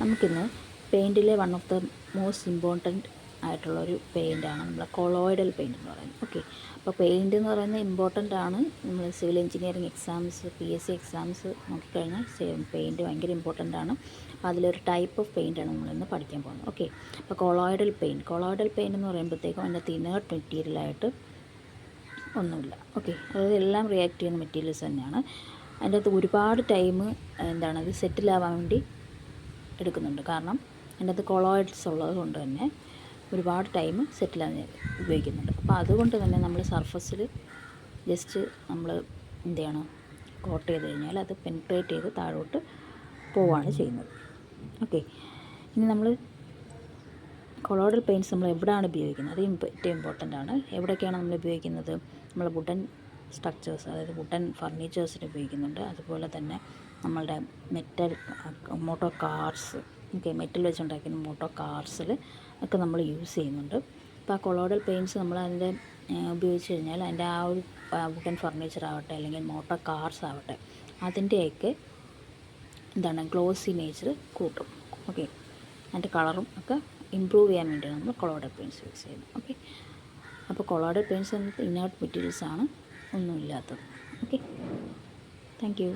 നമുക്കിന്ന് പെയിൻറ്റിലെ one of the most important ആയിട്ടുള്ളൊരു പെയിൻ്റാണ് നമ്മളെ കൊളോയിഡൽ പെയിൻറ്റ് എന്ന് പറയുന്നത്. ഓക്കെ, അപ്പോൾ പെയിൻറ്റ് എന്ന് പറയുന്നത് ഇമ്പോർട്ടൻ്റ് ആണ്. നമ്മൾ civil engineering exams, PSC exams നോക്കിക്കഴിഞ്ഞാൽ പെയിൻറ്റ് ഭയങ്കര ഇമ്പോർട്ടൻ്റ് ആണ്. അപ്പോൾ അതിലൊരു ടൈപ്പ് ഓഫ് പെയിൻ്റാണ് നമ്മളിന്ന് പഠിക്കാൻ പോകുന്നത്. ഓക്കെ, അപ്പോൾ കൊളോയിഡൽ പെയിൻറ്റ് എന്ന് പറയുമ്പോഴത്തേക്കും അതിൻ്റെ ഇനേർട്ട് മെറ്റീരിയലായിട്ട് ഒന്നുമില്ല. ഓക്കെ, അതായത് എല്ലാം റിയാക്ട് ചെയ്യുന്ന മെറ്റീരിയൽസ് തന്നെയാണ്. അതിൻ്റെ അകത്ത് ഒരുപാട് ടൈം അത് സെറ്റിലാവാൻ വേണ്ടി എടുക്കുന്നുണ്ട്. കാരണം അതിൻ്റെ അകത്ത് കൊളോയിഡ്സ് ഉള്ളത് കൊണ്ട് തന്നെ ഒരുപാട് ടൈം സെറ്റിലാകാൻ ഉപയോഗിക്കുന്നുണ്ട്. അപ്പോൾ അതുകൊണ്ട് തന്നെ നമ്മൾ സർഫസിൽ ജസ്റ്റ് നമ്മൾ കോട്ട് ചെയ്ത് കഴിഞ്ഞാൽ അത് പെനിട്രേറ്റ് ചെയ്ത് താഴോട്ട് പോവുകയാണ് ചെയ്യുന്നത്. ഓക്കെ, ഇനി നമ്മൾ കൊളോയിഡൽ പെയിൻറ്റ്സ് നമ്മൾ എവിടെയാണ് ഉപയോഗിക്കുന്നത്, അത് ഏറ്റവും ഇമ്പോർട്ടൻ്റ് ആണ്. എവിടെയൊക്കെയാണ് നമ്മൾ ഉപയോഗിക്കുന്നത്? നമ്മൾ വുഡൻ സ്ട്രക്ചേഴ്സ്, അതായത് വുഡൻ ഫർണിച്ചേഴ്സിന് ഉപയോഗിക്കുന്നുണ്ട്. അതുപോലെ തന്നെ നമ്മളുടെ മെറ്റൽ മോട്ടോർ കാർസ്, മെറ്റൽ വെച്ചുണ്ടാക്കുന്ന മോട്ടോർ കാർസിൽ ഒക്കെ നമ്മൾ യൂസ് ചെയ്യുന്നുണ്ട്. അപ്പോൾ ആ കൊളോയിഡൽ പെയിൻറ്റ്സ് നമ്മൾ അതിൻ്റെ ഉപയോഗിച്ച് കഴിഞ്ഞാൽ അതിൻ്റെ ആ ഒരു വുഡൻ ഫർണിച്ചർ ആവട്ടെ അല്ലെങ്കിൽ മോട്ടോർ കാർസ് ആവട്ടെ അതിൻ്റെയൊക്കെ ഗ്ലോസി നേച്ചർ കൂട്ടും. ഓക്കെ, അതിൻ്റെ കളറും ഒക്കെ ഇമ്പ്രൂവ് ചെയ്യാൻ വേണ്ടിയാണ് നമ്മൾ കൊളോയിഡൽ പെയിൻറ്റ്സ് യൂസ് ചെയ്യുന്നത്. ഓക്കെ, അപ്പോൾ കൊളോയിഡൽ പെയിൻറ്റ്സ് ഇനേർട്ട് മെറ്റീരിയൽസ് ആണ്, ഒന്നുമില്ലാത്തത്. Okay, thank you.